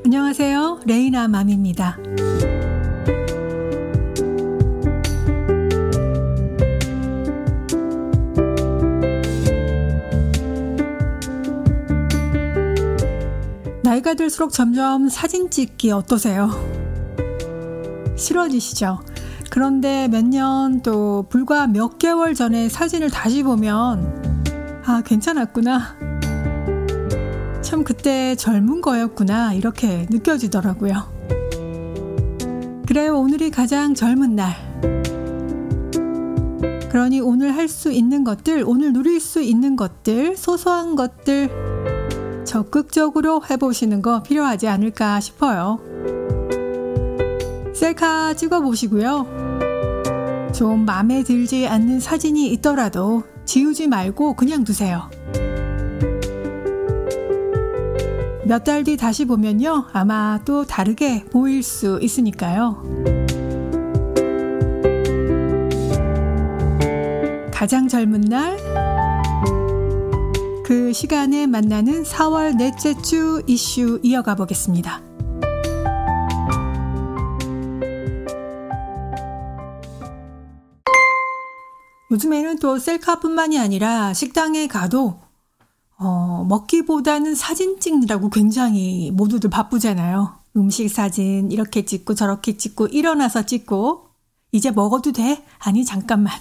안녕하세요. 레이나 맘입니다. 나이가 들수록 점점 사진 찍기 어떠세요? 싫어지시죠? 그런데 몇 년 또 불과 몇 개월 전에 사진을 다시 보면 괜찮았구나. 참 그때 젊은 거였구나 이렇게 느껴지더라고요. 그래요, 오늘이 가장 젊은 날. 그러니 오늘 할 수 있는 것들, 오늘 누릴 수 있는 것들, 소소한 것들 적극적으로 해보시는 거 필요하지 않을까 싶어요. 셀카 찍어보시고요. 좀 마음에 들지 않는 사진이 있더라도 지우지 말고 그냥 두세요. 몇 달 뒤 다시 보면요, 아마 또 다르게 보일 수 있으니까요. 가장 젊은 날, 그 시간에 만나는 4월 넷째 주 이슈 이어가 보겠습니다. 요즘에는 또 셀카뿐만이 아니라 식당에 가도 먹기보다는 사진 찍느라고 굉장히 모두들 바쁘잖아요. 음식 사진 이렇게 찍고 저렇게 찍고 일어나서 찍고 이제 먹어도 돼? 아니 잠깐만.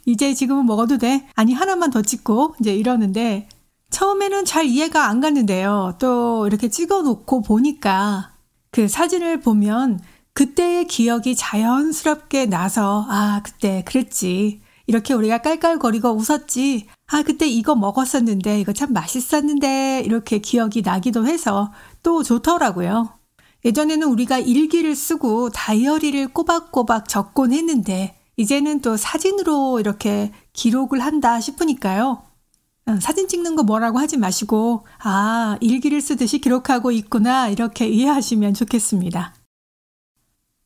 이제 지금은 먹어도 돼? 아니 하나만 더 찍고 이제 이러는데 처음에는 잘 이해가 안 갔는데요. 또 이렇게 찍어놓고 보니까 그 사진을 보면 그때의 기억이 자연스럽게 나서 그때 그랬지. 이렇게 우리가 깔깔거리고 웃었지. 그때 이거 먹었었는데 이거 참 맛있었는데 이렇게 기억이 나기도 해서 또 좋더라고요. 예전에는 우리가 일기를 쓰고 다이어리를 꼬박꼬박 적곤 했는데 이제는 또 사진으로 이렇게 기록을 한다 싶으니까요. 사진 찍는 거 뭐라고 하지 마시고 일기를 쓰듯이 기록하고 있구나 이렇게 이해하시면 좋겠습니다.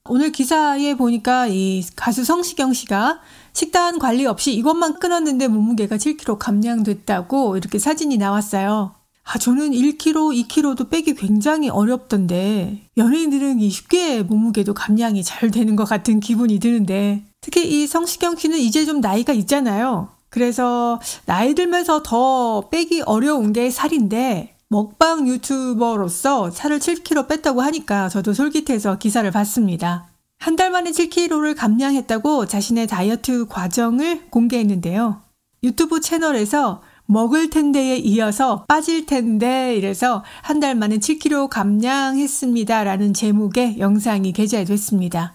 오늘 기사에 보니까 이 가수 성시경 씨가 식단 관리 없이 이것만 끊었는데 몸무게가 7kg 감량됐다고 이렇게 사진이 나왔어요. 저는 1kg, 2kg도 빼기 굉장히 어렵던데 연예인들은 쉽게 몸무게도 감량이 잘 되는 것 같은 기분이 드는데 특히 이 성시경 씨는 이제 좀 나이가 있잖아요. 그래서 나이 들면서 더 빼기 어려운 게 살인데 먹방 유튜버로서 살을 7kg 뺐다고 하니까 저도 솔깃해서 기사를 봤습니다. 한 달 만에 7kg를 감량했다고 자신의 다이어트 과정을 공개했는데요. 유튜브 채널에서 먹을 텐데에 이어서 빠질 텐데 이래서 한 달 만에 7kg 감량했습니다 라는 제목의 영상이 게재됐습니다.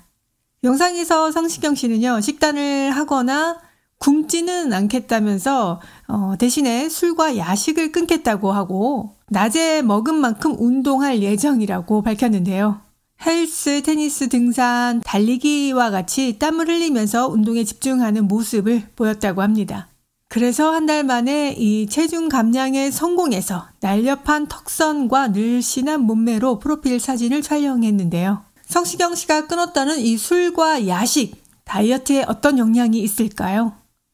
영상에서 성시경 씨는요, 식단을 하거나 굶지는 않겠다면서 대신에 술과 야식을 끊겠다고 하고 낮에 먹은 만큼 운동할 예정이라고 밝혔는데요. 헬스, 테니스, 등산, 달리기와 같이 땀을 흘리면서 운동에 집중하는 모습을 보였다고 합니다. 그래서 한 달 만에 이 체중 감량에 성공해서 날렵한 턱선과 늘씬한 몸매로 프로필 사진을 촬영했는데요. 성시경 씨가 끊었다는 이 술과 야식, 다이어트에 어떤 영향이 있을까요?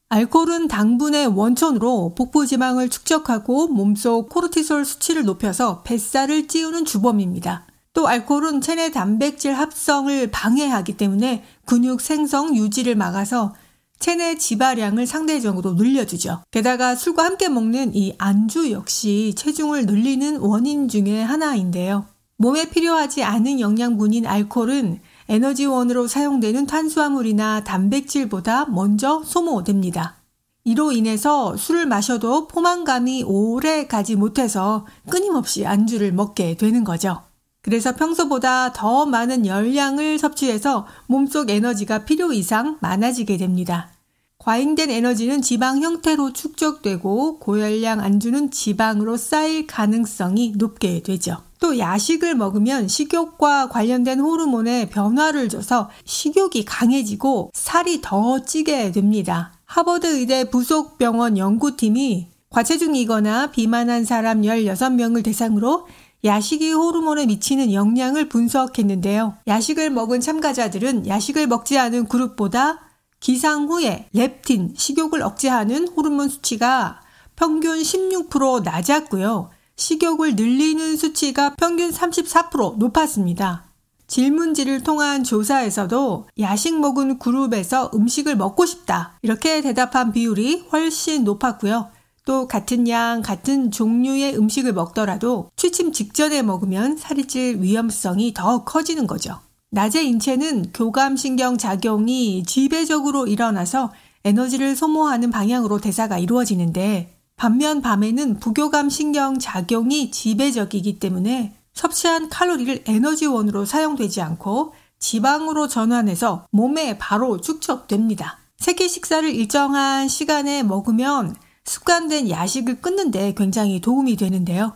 알코올은 당분의 원천으로 복부지방을 축적하고 몸속 코르티솔 수치를 높여서 뱃살을 찌우는 주범입니다. 또 알코올은 체내 단백질 합성을 방해하기 때문에 근육 생성 유지를 막아서 체내 지발량을 상대적으로 늘려주죠. 게다가 술과 함께 먹는 이 안주 역시 체중을 늘리는 원인 중에 하나인데요. 몸에 필요하지 않은 영양분인 알코올은 에너지원으로 사용되는 탄수화물이나 단백질보다 먼저 소모됩니다. 이로 인해서 술을 마셔도 포만감이 오래 가지 못해서 끊임없이 안주를 먹게 되는 거죠. 그래서 평소보다 더 많은 열량을 섭취해서 몸속 에너지가 필요 이상 많아지게 됩니다. 과잉된 에너지는 지방 형태로 축적되고 고열량 안주는 지방으로 쌓일 가능성이 높게 되죠. 또 야식을 먹으면 식욕과 관련된 호르몬에 변화를 줘서 식욕이 강해지고 살이 더 찌게 됩니다. 하버드 의대 부속병원 연구팀이 과체중이거나 비만한 사람 16명을 대상으로 야식이 호르몬에 미치는 영향을 분석했는데요. 야식을 먹은 참가자들은 야식을 먹지 않은 그룹보다 기상 후에 렙틴, 식욕을 억제하는 호르몬 수치가 평균 16% 낮았고요. 식욕을 늘리는 수치가 평균 34% 높았습니다. 질문지를 통한 조사에서도 야식 먹은 그룹에서 음식을 먹고 싶다 이렇게 대답한 비율이 훨씬 높았고요. 또 같은 양, 같은 종류의 음식을 먹더라도 취침 직전에 먹으면 살이 찔 위험성이 더 커지는 거죠. 낮에 인체는 교감신경 작용이 지배적으로 일어나서 에너지를 소모하는 방향으로 대사가 이루어지는데 반면 밤에는 부교감신경 작용이 지배적이기 때문에 섭취한 칼로리를 에너지원으로 사용되지 않고 지방으로 전환해서 몸에 바로 축적됩니다. 세끼 식사를 일정한 시간에 먹으면 습관된 야식을 끊는 데 굉장히 도움이 되는데요.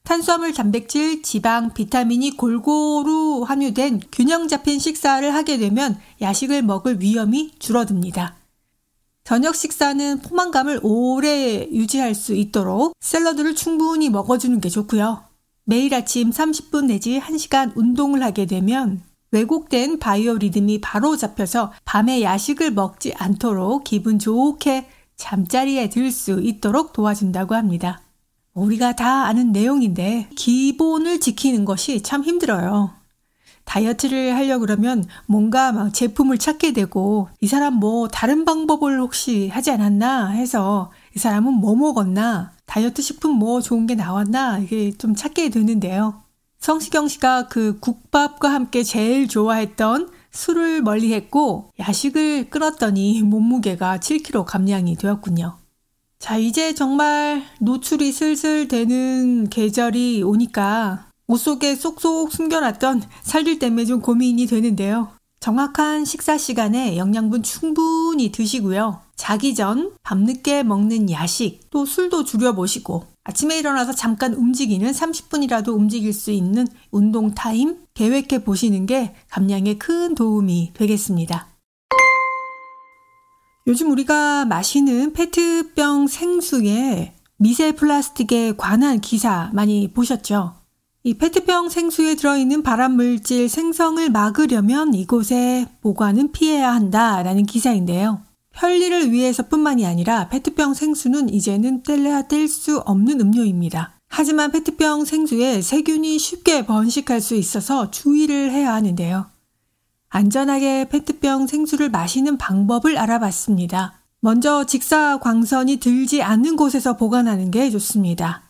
탄수화물, 단백질, 지방, 비타민이 골고루 함유된 균형 잡힌 식사를 하게 되면 야식을 먹을 위험이 줄어듭니다. 저녁 식사는 포만감을 오래 유지할 수 있도록 샐러드를 충분히 먹어주는 게 좋고요. 매일 아침 30분 내지 1시간 운동을 하게 되면 왜곡된 바이오 리듬이 바로 잡혀서 밤에 야식을 먹지 않도록 기분 좋게 잠자리에 들 수 있도록 도와준다고 합니다. 우리가 다 아는 내용인데 기본을 지키는 것이 참 힘들어요. 다이어트를 하려고 그러면 뭔가 막 제품을 찾게 되고 이 사람 뭐 다른 방법을 혹시 하지 않았나 해서 이 사람은 뭐 먹었나 다이어트 식품 뭐 좋은 게 나왔나 이게 좀 찾게 되는데요. 성시경 씨가 그 국밥과 함께 제일 좋아했던 술을 멀리했고 야식을 끊었더니 몸무게가 7kg 감량이 되었군요. 자, 이제 정말 노출이 슬슬 되는 계절이 오니까 옷 속에 쏙쏙 숨겨놨던 살들 때문에 좀 고민이 되는데요. 정확한 식사 시간에 영양분 충분히 드시고요. 자기 전 밤늦게 먹는 야식, 또 술도 줄여보시고 아침에 일어나서 잠깐 움직이는 30분이라도 움직일 수 있는 운동 타임 계획해 보시는 게 감량에 큰 도움이 되겠습니다. 요즘 우리가 마시는 페트병 생수에 미세 플라스틱에 관한 기사 많이 보셨죠? 이 페트병 생수에 들어있는 발암물질 생성을 막으려면 이곳에 보관은 피해야 한다라는 기사인데요. 편리를 위해서뿐만이 아니라 페트병 생수는 이제는 뗄래야 뗄 수 없는 음료입니다. 하지만 페트병 생수에 세균이 쉽게 번식할 수 있어서 주의를 해야 하는데요. 안전하게 페트병 생수를 마시는 방법을 알아봤습니다. 먼저 직사광선이 들지 않는 곳에서 보관하는 게 좋습니다.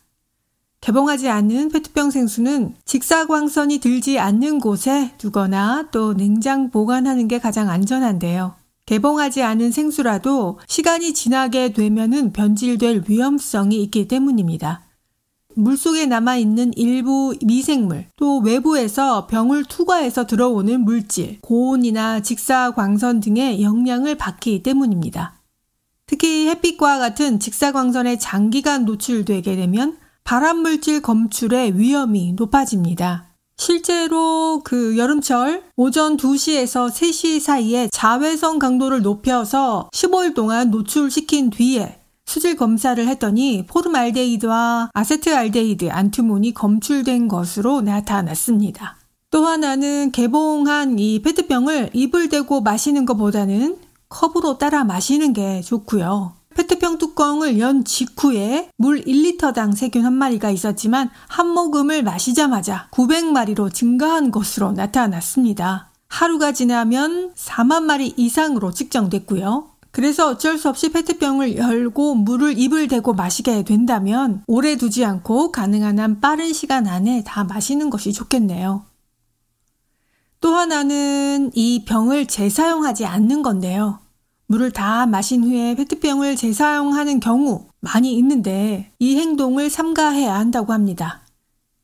개봉하지 않은 페트병 생수는 직사광선이 들지 않는 곳에 두거나 또 냉장 보관하는 게 가장 안전한데요. 개봉하지 않은 생수라도 시간이 지나게 되면은 변질될 위험성이 있기 때문입니다. 물속에 남아있는 일부 미생물, 또 외부에서 병을 투과해서 들어오는 물질, 고온이나 직사광선 등의 영향을 받기 때문입니다. 특히 햇빛과 같은 직사광선에 장기간 노출되게 되면 발암물질 검출의 위험이 높아집니다. 실제로 여름철 오전 2시에서 3시 사이에 자외선 강도를 높여서 15일 동안 노출시킨 뒤에 수질 검사를 했더니 포름알데히드와 아세트알데히드, 안티몬이 검출된 것으로 나타났습니다. 또 하나는 개봉한 이 페트병을 입을 대고 마시는 것보다는 컵으로 따라 마시는 게 좋고요. 페트병 뚜껑을 연 직후에 물 1리터당 세균 1마리가 있었지만 한 모금을 마시자마자 900마리로 증가한 것으로 나타났습니다. 하루가 지나면 4만 마리 이상으로 측정됐고요. 그래서 어쩔 수 없이 페트병을 열고 물을 입을 대고 마시게 된다면 오래 두지 않고 가능한 한 빠른 시간 안에 다 마시는 것이 좋겠네요. 또 하나는 이 병을 재사용하지 않는 건데요. 물을 다 마신 후에 페트병을 재사용하는 경우 많이 있는데 이 행동을 삼가해야 한다고 합니다.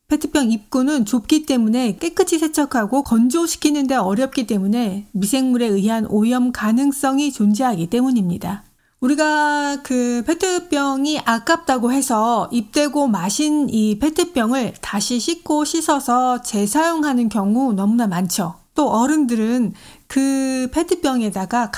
페트병 입구는 좁기 때문에 깨끗이 세척하고 건조시키는 데 어렵기 때문에 미생물에 의한 오염 가능성이 존재하기 때문입니다. 우리가 페트병이 아깝다고 해서 입대고 마신 이 페트병을 다시 씻고 씻어서 재사용하는 경우 너무나 많죠. 또 어른들은 그 페트병에다가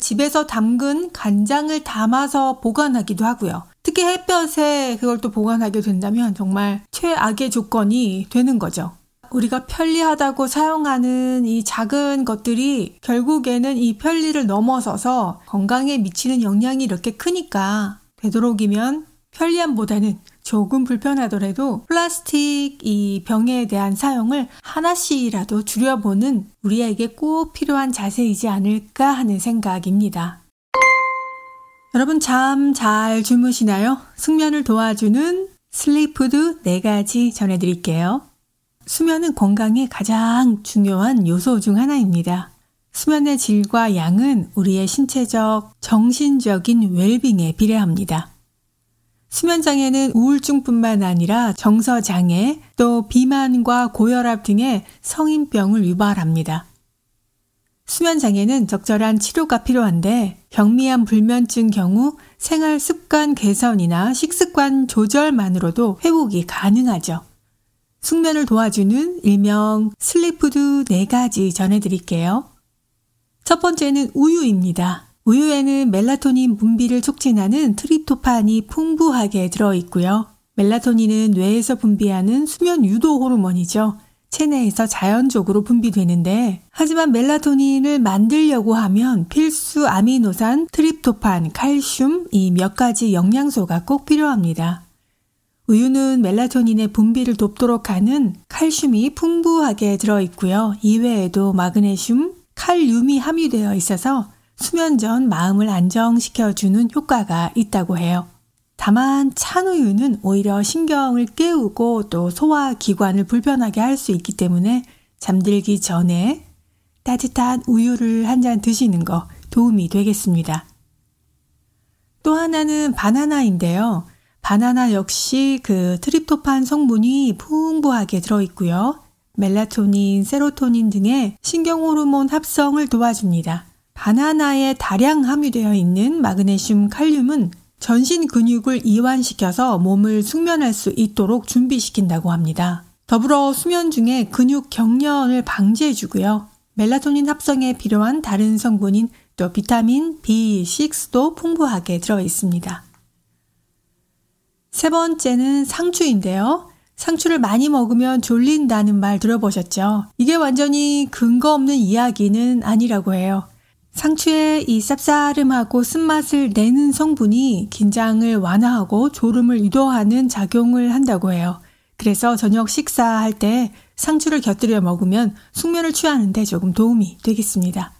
집에서 담근 간장을 담아서 보관하기도 하고요. 특히 햇볕에 그걸 또 보관하게 된다면 정말 최악의 조건이 되는 거죠. 우리가 편리하다고 사용하는 이 작은 것들이 결국에는 이 편리를 넘어서서 건강에 미치는 영향이 이렇게 크니까 되도록이면 편리함보다는 조금 불편하더라도 플라스틱 이 병에 대한 사용을 하나씩이라도 줄여보는 우리에게 꼭 필요한 자세이지 않을까 하는 생각입니다. 여러분 잠 잘 주무시나요? 숙면을 도와주는 슬리프푸드 4가지 전해드릴게요. 수면은 건강에 가장 중요한 요소 중 하나입니다. 수면의 질과 양은 우리의 신체적, 정신적인 웰빙에 비례합니다. 수면장애는 우울증뿐만 아니라 정서장애, 또 비만과 고혈압 등의 성인병을 유발합니다. 수면장애는 적절한 치료가 필요한데 경미한 불면증 경우 생활 습관 개선이나 식습관 조절만으로도 회복이 가능하죠. 숙면을 도와주는 일명 슬리푸드 4가지 전해드릴게요. 첫 번째는 우유입니다. 우유에는 멜라토닌 분비를 촉진하는 트립토판이 풍부하게 들어있고요. 멜라토닌은 뇌에서 분비하는 수면 유도 호르몬이죠. 체내에서 자연적으로 분비되는데 하지만 멜라토닌을 만들려고 하면 필수 아미노산, 트립토판, 칼슘 이 몇 가지 영양소가 꼭 필요합니다. 우유는 멜라토닌의 분비를 돕도록 하는 칼슘이 풍부하게 들어있고요. 이외에도 마그네슘, 칼륨이 함유되어 있어서 수면 전 마음을 안정시켜주는 효과가 있다고 해요. 다만 찬 우유는 오히려 신경을 깨우고 또 소화기관을 불편하게 할 수 있기 때문에 잠들기 전에 따뜻한 우유를 한 잔 드시는 거 도움이 되겠습니다. 또 하나는 바나나인데요. 바나나 역시 그 트립토판 성분이 풍부하게 들어있고요. 멜라토닌, 세로토닌 등의 신경호르몬 합성을 도와줍니다. 바나나에 다량 함유되어 있는 마그네슘, 칼륨은 전신 근육을 이완시켜서 몸을 숙면할 수 있도록 준비시킨다고 합니다. 더불어 수면 중에 근육 경련을 방지해주고요. 멜라토닌 합성에 필요한 다른 성분인 또 비타민 B6도 풍부하게 들어있습니다. 세 번째는 상추인데요. 상추를 많이 먹으면 졸린다는 말 들어보셨죠? 이게 완전히 근거 없는 이야기는 아니라고 해요. 상추의 이 쌉싸름하고 쓴맛을 내는 성분이 긴장을 완화하고 졸음을 유도하는 작용을 한다고 해요. 그래서 저녁 식사할 때 상추를 곁들여 먹으면 숙면을 취하는 데 조금 도움이 되겠습니다.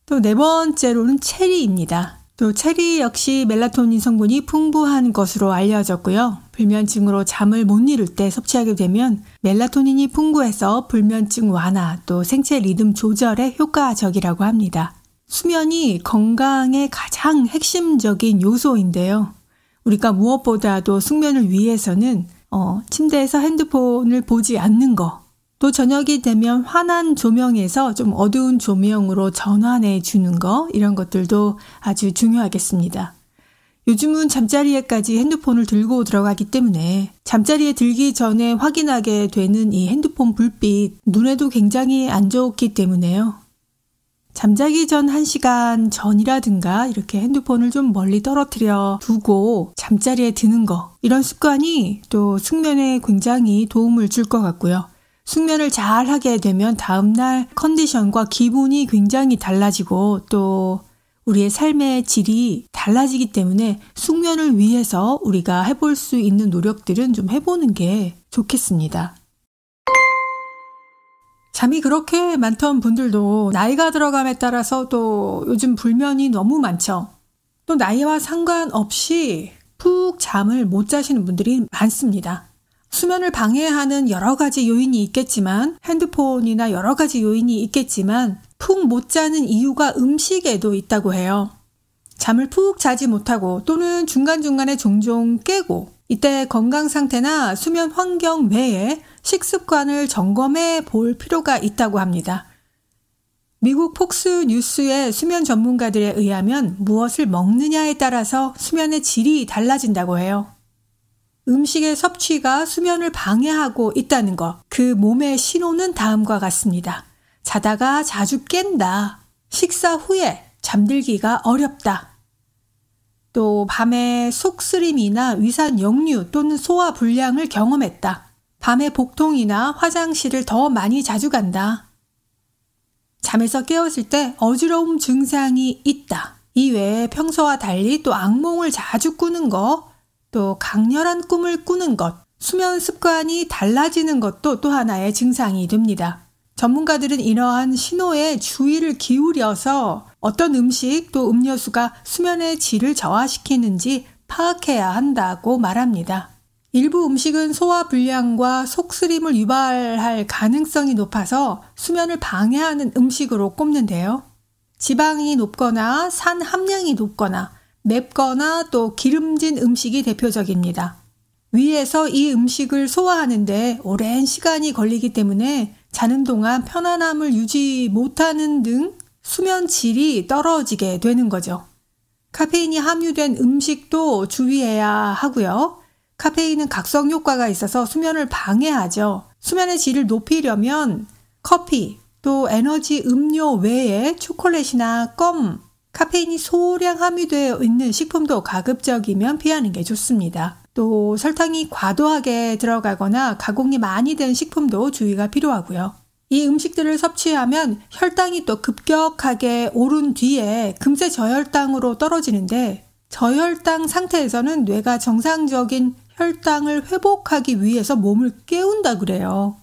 또 4번째로는 체리입니다. 또 체리 역시 멜라토닌 성분이 풍부한 것으로 알려졌고요. 불면증으로 잠을 못 이룰 때 섭취하게 되면 멜라토닌이 풍부해서 불면증 완화 또 생체 리듬 조절에 효과적이라고 합니다. 수면이 건강의 가장 핵심적인 요소인데요. 우리가 무엇보다도 숙면을 위해서는 침대에서 핸드폰을 보지 않는 거, 또 저녁이 되면 환한 조명에서 좀 어두운 조명으로 전환해 주는 거, 이런 것들도 아주 중요하겠습니다. 요즘은 잠자리에까지 핸드폰을 들고 들어가기 때문에 잠자리에 들기 전에 확인하게 되는 이 핸드폰 불빛, 눈에도 굉장히 안 좋기 때문에요. 잠자기 전 1시간 전이라든가 이렇게 핸드폰을 좀 멀리 떨어뜨려 두고 잠자리에 드는 거, 이런 습관이 또 숙면에 굉장히 도움을 줄 것 같고요. 숙면을 잘 하게 되면 다음날 컨디션과 기분이 굉장히 달라지고 또 우리의 삶의 질이 달라지기 때문에 숙면을 위해서 우리가 해볼 수 있는 노력들은 좀 해보는 게 좋겠습니다. 잠이 그렇게 많던 분들도 나이가 들어감에 따라서 또 요즘 불면이 너무 많죠. 또 나이와 상관없이 푹 잠을 못 자시는 분들이 많습니다. 수면을 방해하는 여러 가지 요인이 있겠지만, 핸드폰이나 여러 가지 요인이 있겠지만 푹 못 자는 이유가 음식에도 있다고 해요. 잠을 푹 자지 못하고 또는 중간중간에 종종 깨고, 이때 건강 상태나 수면 환경 외에 식습관을 점검해 볼 필요가 있다고 합니다. 미국 폭스 뉴스의 수면 전문가들에 의하면 무엇을 먹느냐에 따라서 수면의 질이 달라진다고 해요. 음식의 섭취가 수면을 방해하고 있다는 것, 그 몸의 신호는 다음과 같습니다. 자다가 자주 깬다. 식사 후에 잠들기가 어렵다. 또 밤에 속쓰림이나 위산 역류 또는 소화 불량을 경험했다. 밤에 복통이나 화장실을 더 많이 자주 간다. 잠에서 깨었을 때 어지러움 증상이 있다. 이외에 평소와 달리 또 악몽을 자주 꾸는 거, 또 강렬한 꿈을 꾸는 것, 수면 습관이 달라지는 것도 또 하나의 증상이 됩니다. 전문가들은 이러한 신호에 주의를 기울여서 어떤 음식 또 음료수가 수면의 질을 저하시키는지 파악해야 한다고 말합니다. 일부 음식은 소화 불량과 속쓰림을 유발할 가능성이 높아서 수면을 방해하는 음식으로 꼽는데요. 지방이 높거나 산 함량이 높거나 맵거나 또 기름진 음식이 대표적입니다. 위에서 이 음식을 소화하는데 오랜 시간이 걸리기 때문에 자는 동안 편안함을 유지 못하는 등 수면 질이 떨어지게 되는 거죠. 카페인이 함유된 음식도 주의해야 하고요. 카페인은 각성 효과가 있어서 수면을 방해하죠. 수면의 질을 높이려면 커피, 또 에너지 음료 외에 초콜릿이나 껌, 카페인이 소량 함유되어 있는 식품도 가급적이면 피하는 게 좋습니다. 또 설탕이 과도하게 들어가거나 가공이 많이 된 식품도 주의가 필요하고요. 이 음식들을 섭취하면 혈당이 또 급격하게 오른 뒤에 금세 저혈당으로 떨어지는데 저혈당 상태에서는 뇌가 정상적인 혈당을 회복하기 위해서 몸을 깨운다 그래요.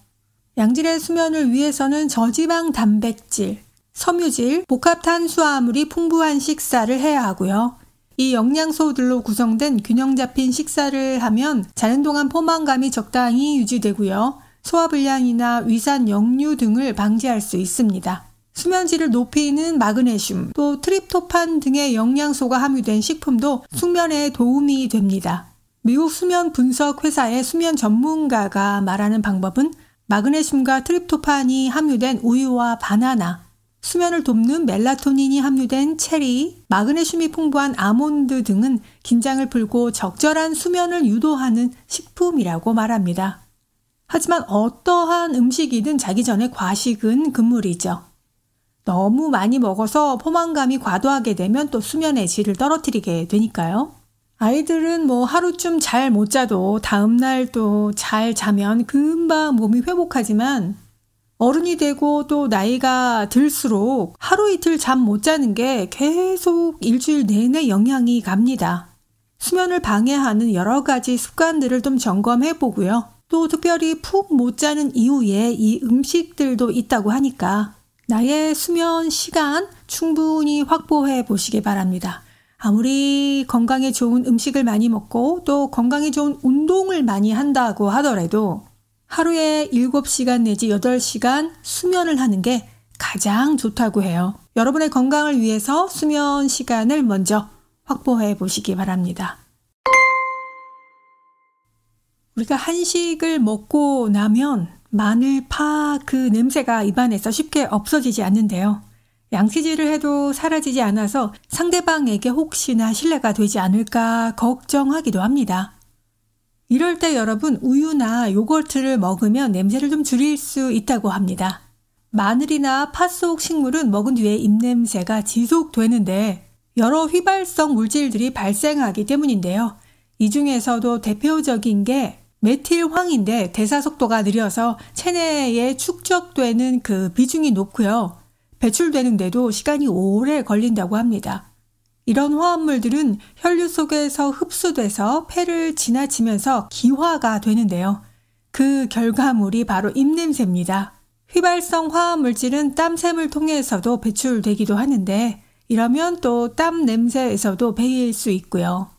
양질의 수면을 위해서는 저지방 단백질, 섬유질, 복합 탄수화물이 풍부한 식사를 해야 하고요. 이 영양소들로 구성된 균형 잡힌 식사를 하면 자는 동안 포만감이 적당히 유지되고요. 소화불량이나 위산 역류 등을 방지할 수 있습니다. 수면질을 높이는 마그네슘, 또 트립토판 등의 영양소가 함유된 식품도 숙면에 도움이 됩니다. 미국 수면 분석 회사의 수면 전문가가 말하는 방법은 마그네슘과 트립토판이 함유된 우유와 바나나, 수면을 돕는 멜라토닌이 함유된 체리, 마그네슘이 풍부한 아몬드 등은 긴장을 풀고 적절한 수면을 유도하는 식품이라고 말합니다. 하지만 어떠한 음식이든 자기 전에 과식은 금물이죠. 너무 많이 먹어서 포만감이 과도하게 되면 또 수면의 질을 떨어뜨리게 되니까요. 아이들은 하루쯤 잘 못 자도 다음날 또 잘 자면 금방 몸이 회복하지만 어른이 되고 또 나이가 들수록 하루 이틀 잠 못 자는 게 계속 일주일 내내 영향이 갑니다. 수면을 방해하는 여러 가지 습관들을 좀 점검해 보고요. 또 특별히 푹 못 자는 이유에 이 음식들도 있다고 하니까 나의 수면 시간 충분히 확보해 보시기 바랍니다. 아무리 건강에 좋은 음식을 많이 먹고 또 건강에 좋은 운동을 많이 한다고 하더라도 하루에 7시간 내지 8시간 수면을 하는 게 가장 좋다고 해요. 여러분의 건강을 위해서 수면 시간을 먼저 확보해 보시기 바랍니다. 우리가 한식을 먹고 나면 마늘, 파 그 냄새가 입안에서 쉽게 없어지지 않는데요. 양치질을 해도 사라지지 않아서 상대방에게 혹시나 신뢰가 되지 않을까 걱정하기도 합니다. 이럴 때 여러분 우유나 요거트를 먹으면 냄새를 좀 줄일 수 있다고 합니다. 마늘이나 파 속 식물은 먹은 뒤에 입냄새가 지속되는데 여러 휘발성 물질들이 발생하기 때문인데요. 이 중에서도 대표적인 게 메틸황인데 대사 속도가 느려서 체내에 축적되는 그 비중이 높고요. 배출되는데도 시간이 오래 걸린다고 합니다. 이런 화합물들은 혈류 속에서 흡수돼서 폐를 지나치면서 기화가 되는데요. 그 결과물이 바로 입냄새입니다. 휘발성 화합물질은 땀샘을 통해서도 배출되기도 하는데 이러면 또 땀 냄새에서도 배일 수 있고요.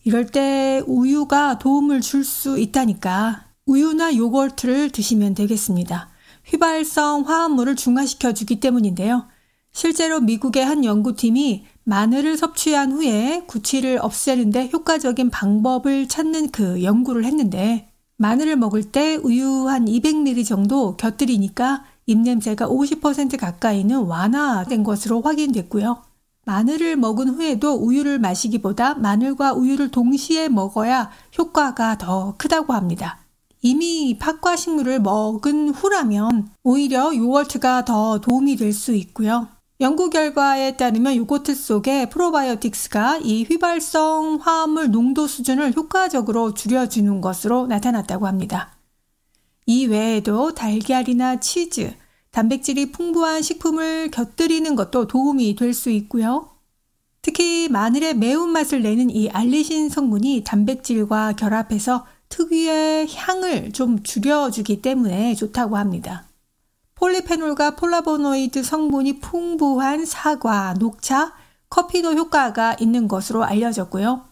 이럴 때 우유가 도움을 줄 수 있다니까 우유나 요거트를 드시면 되겠습니다. 휘발성 화합물을 중화시켜주기 때문인데요. 실제로 미국의 한 연구팀이 마늘을 섭취한 후에 구취를 없애는데 효과적인 방법을 찾는 그 연구를 했는데 마늘을 먹을 때 우유 한 200ml 정도 곁들이니까 입냄새가 50% 가까이는 완화된 것으로 확인됐고요. 마늘을 먹은 후에도 우유를 마시기보다 마늘과 우유를 동시에 먹어야 효과가 더 크다고 합니다. 이미 팥과 식물을 먹은 후라면 오히려 요거트가 더 도움이 될 수 있고요. 연구 결과에 따르면 요거트 속에 프로바이오틱스가 이 휘발성 화합물 농도 수준을 효과적으로 줄여주는 것으로 나타났다고 합니다. 이 외에도 달걀이나 치즈, 단백질이 풍부한 식품을 곁들이는 것도 도움이 될 수 있고요. 특히 마늘의 매운맛을 내는 이 알리신 성분이 단백질과 결합해서 특유의 향을 좀 줄여주기 때문에 좋다고 합니다. 폴리페놀과 폴라보노이드 성분이 풍부한 사과, 녹차, 커피도 효과가 있는 것으로 알려졌고요.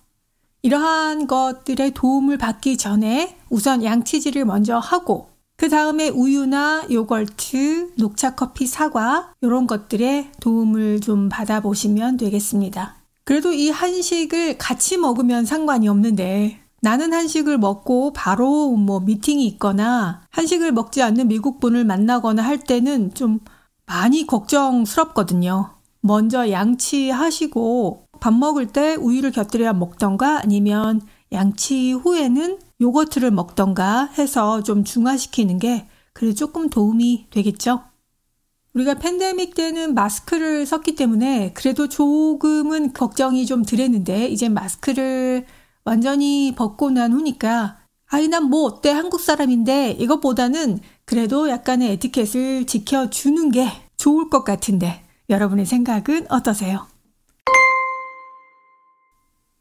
이러한 것들의 도움을 받기 전에 우선 양치질을 먼저 하고 그 다음에 우유나 요거트, 녹차, 커피, 사과 이런 것들의 도움을 좀 받아보시면 되겠습니다. 그래도 이 한식을 같이 먹으면 상관이 없는데 나는 한식을 먹고 바로 미팅이 있거나 한식을 먹지 않는 미국분을 만나거나 할 때는 좀 많이 걱정스럽거든요. 먼저 양치하시고 밥 먹을 때 우유를 곁들여 먹던가 아니면 양치 후에는 요거트를 먹던가 해서 좀 중화시키는 게 그래도 조금 도움이 되겠죠. 우리가 팬데믹 때는 마스크를 썼기 때문에 그래도 조금은 걱정이 좀 덜했는데 이제 마스크를 완전히 벗고 난 후니까 난 뭐 어때 한국 사람인데 이것보다는 그래도 약간의 에티켓을 지켜주는 게 좋을 것 같은데 여러분의 생각은 어떠세요?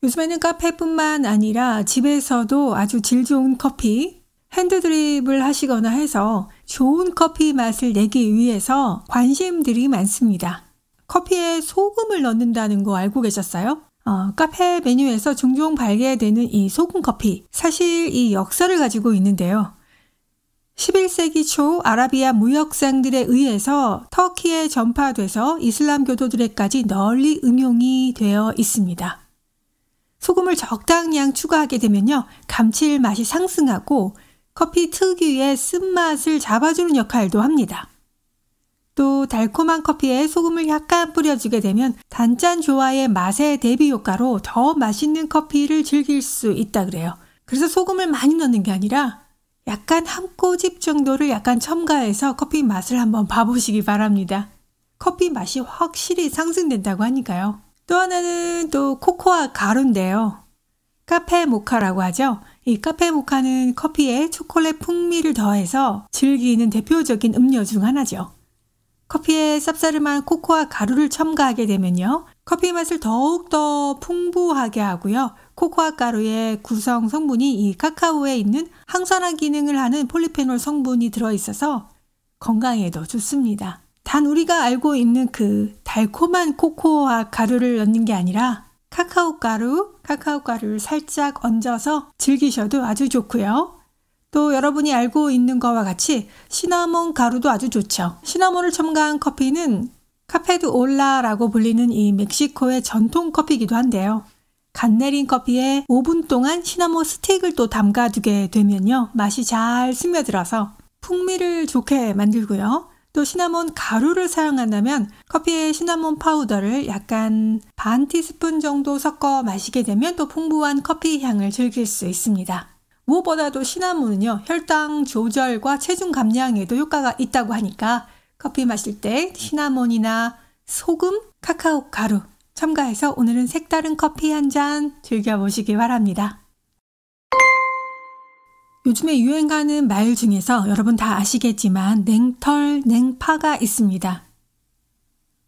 요즘에는 카페뿐만 아니라 집에서도 아주 질 좋은 커피, 핸드드립을 하시거나 해서 좋은 커피 맛을 내기 위해서 관심들이 많습니다. 커피에 소금을 넣는다는 거 알고 계셨어요? 카페 메뉴에서 종종 발견되는 이 소금 커피, 사실 이 역사를 가지고 있는데요. 11세기 초 아라비아 무역상들에 의해서 터키에 전파돼서 이슬람 교도들에까지 널리 응용이 되어 있습니다. 소금을 적당량 추가하게 되면요, 감칠맛이 상승하고 커피 특유의 쓴맛을 잡아주는 역할도 합니다. 또 달콤한 커피에 소금을 약간 뿌려주게 되면 단짠 조화의 맛의 대비 효과로 더 맛있는 커피를 즐길 수 있다 그래요. 그래서 소금을 많이 넣는 게 아니라 약간 한 꼬집 정도를 약간 첨가해서 커피 맛을 한번 봐보시기 바랍니다. 커피 맛이 확실히 상승된다고 하니까요. 또 하나는 또 코코아 가루인데요. 카페 모카라고 하죠. 이 카페 모카는 커피에 초콜릿 풍미를 더해서 즐기는 대표적인 음료 중 하나죠. 커피에 쌉싸름한 코코아 가루를 첨가하게 되면요, 커피 맛을 더욱더 풍부하게 하고요. 코코아 가루의 구성 성분이 이 카카오에 있는 항산화 기능을 하는 폴리페놀 성분이 들어있어서 건강에도 좋습니다. 단 우리가 알고 있는 그 달콤한 코코아 가루를 넣는 게 아니라 카카오 가루를 살짝 얹어서 즐기셔도 아주 좋고요. 또 여러분이 알고 있는 거와 같이 시나몬 가루도 아주 좋죠. 시나몬을 첨가한 커피는 카페 드 올라라고 불리는 이 멕시코의 전통 커피이기도 한데요. 갓 내린 커피에 5분 동안 시나몬 스틱을 또 담가두게 되면요, 맛이 잘 스며들어서 풍미를 좋게 만들고요. 또 시나몬 가루를 사용한다면 커피에 시나몬 파우더를 약간 반 티스푼 정도 섞어 마시게 되면 또 풍부한 커피 향을 즐길 수 있습니다. 무엇보다도 시나몬은요, 혈당 조절과 체중 감량에도 효과가 있다고 하니까 커피 마실 때 시나몬이나 소금, 카카오 가루 첨가해서 오늘은 색다른 커피 한 잔 즐겨보시기 바랍니다. 요즘에 유행하는 말 중에서 여러분 다 아시겠지만 냉털, 냉파가 있습니다.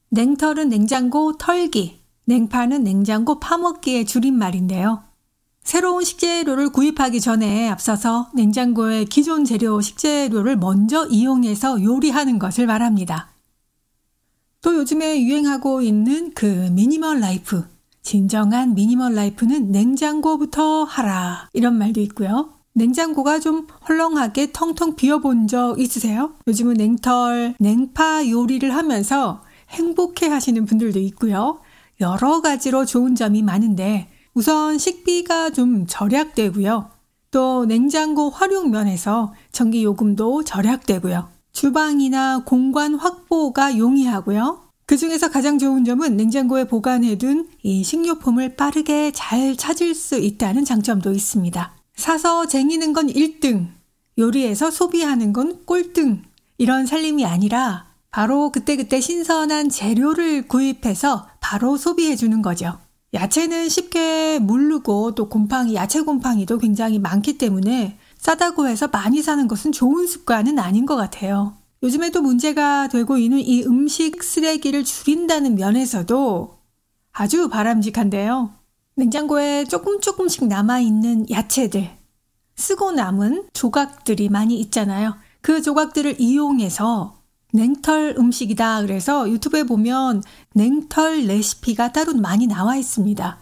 냉털은 냉장고 털기, 냉파는 냉장고 파먹기의 줄임말인데요. 새로운 식재료를 구입하기 전에 앞서서 냉장고의 기존 재료 식재료를 먼저 이용해서 요리하는 것을 말합니다. 또 요즘에 유행하고 있는 그 미니멀 라이프, 진정한 미니멀 라이프는 냉장고부터 하라, 이런 말도 있고요. 냉장고가 좀 헐렁하게 텅텅 비어본 적 있으세요? 요즘은 냉털, 냉파 요리를 하면서 행복해 하시는 분들도 있고요. 여러 가지로 좋은 점이 많은데 우선 식비가 좀 절약되고요. 또 냉장고 활용 면에서 전기요금도 절약되고요. 주방이나 공간 확보가 용이하고요. 그중에서 가장 좋은 점은 냉장고에 보관해둔 이 식료품을 빠르게 잘 찾을 수 있다는 장점도 있습니다. 사서 쟁이는 건 1등, 요리해서 소비하는 건 꼴등, 이런 살림이 아니라 바로 그때그때 신선한 재료를 구입해서 바로 소비해주는 거죠. 야채는 쉽게 무르고 또 야채 곰팡이도 굉장히 많기 때문에 싸다고 해서 많이 사는 것은 좋은 습관은 아닌 것 같아요. 요즘에도 문제가 되고 있는 이 음식 쓰레기를 줄인다는 면에서도 아주 바람직한데요. 냉장고에 조금씩 남아있는 야채들, 쓰고 남은 조각들이 많이 있잖아요. 그 조각들을 이용해서 냉털 음식이다 그래서 유튜브에 보면 냉털 레시피가 따로 많이 나와 있습니다.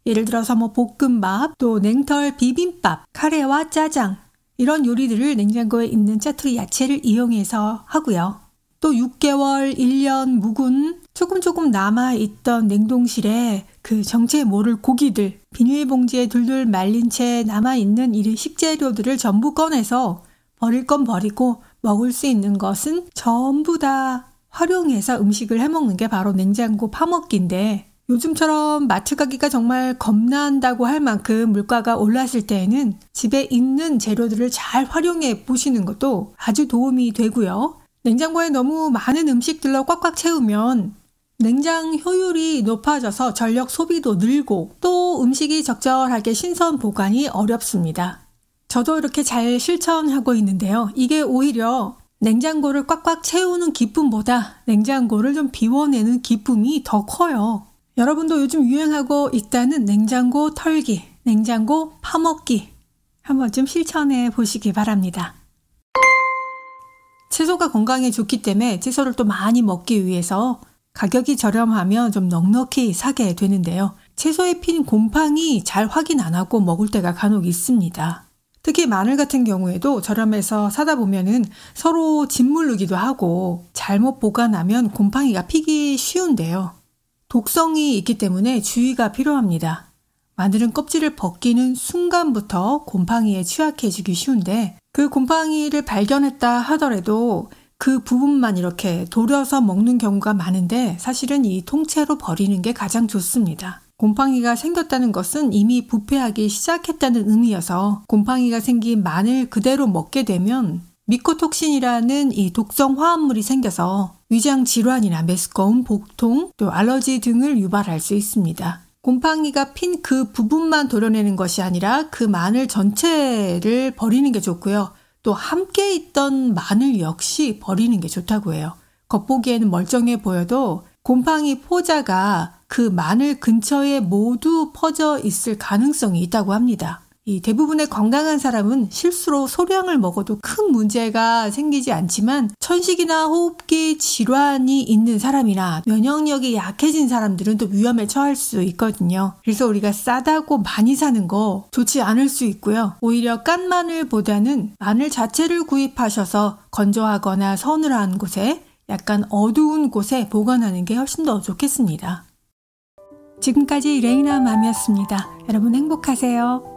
예를 들어서 볶음밥, 또 냉털 비빔밥, 카레와 짜장 이런 요리들을 냉장고에 있는 짜투리 야채를 이용해서 하고요. 또 6개월, 1년 묵은 조금 남아있던 냉동실에 그 정체 모를 고기들, 비닐봉지에 둘둘 말린 채 남아있는 이 식재료들을 전부 꺼내서 버릴 건 버리고 먹을 수 있는 것은 전부 다 활용해서 음식을 해먹는 게 바로 냉장고 파먹기인데, 요즘처럼 마트 가기가 정말 겁난다고 할 만큼 물가가 올랐을 때에는 집에 있는 재료들을 잘 활용해 보시는 것도 아주 도움이 되고요. 냉장고에 너무 많은 음식들로 꽉꽉 채우면 냉장 효율이 높아져서 전력 소비도 늘고 또 음식이 적절하게 신선 보관이 어렵습니다. 저도 이렇게 잘 실천하고 있는데요. 이게 오히려 냉장고를 꽉꽉 채우는 기쁨보다 냉장고를 좀 비워내는 기쁨이 더 커요. 여러분도 요즘 유행하고 있다는 냉장고 털기, 냉장고 파먹기 한번 좀 실천해 보시기 바랍니다. 채소가 건강에 좋기 때문에 채소를 또 많이 먹기 위해서 가격이 저렴하면 좀 넉넉히 사게 되는데요. 채소에 핀 곰팡이 잘 확인 안 하고 먹을 때가 간혹 있습니다. 특히 마늘 같은 경우에도 저렴해서 사다 보면은 서로 짓무르기도 하고 잘못 보관하면 곰팡이가 피기 쉬운데요. 독성이 있기 때문에 주의가 필요합니다. 마늘은 껍질을 벗기는 순간부터 곰팡이에 취약해지기 쉬운데 그 곰팡이를 발견했다 하더라도 그 부분만 이렇게 도려서 먹는 경우가 많은데 사실은 이 통째로 버리는 게 가장 좋습니다. 곰팡이가 생겼다는 것은 이미 부패하기 시작했다는 의미여서 곰팡이가 생긴 마늘 그대로 먹게 되면 미코톡신이라는 이 독성 화합물이 생겨서 위장 질환이나 메스꺼움, 복통, 또 알러지 등을 유발할 수 있습니다. 곰팡이가 핀 그 부분만 도려내는 것이 아니라 그 마늘 전체를 버리는 게 좋고요. 또 함께 있던 마늘 역시 버리는 게 좋다고 해요. 겉보기에는 멀쩡해 보여도 곰팡이 포자가 그 마늘 근처에 모두 퍼져 있을 가능성이 있다고 합니다. 이 대부분의 건강한 사람은 실수로 소량을 먹어도 큰 문제가 생기지 않지만 천식이나 호흡기 질환이 있는 사람이나 면역력이 약해진 사람들은 또 위험에 처할 수 있거든요. 그래서 우리가 싸다고 많이 사는 거 좋지 않을 수 있고요. 오히려 깐 마늘보다는 마늘 자체를 구입하셔서 건조하거나 서늘한 곳에 약간 어두운 곳에 보관하는 게 훨씬 더 좋겠습니다. 지금까지 레이나 맘이었습니다. 여러분 행복하세요.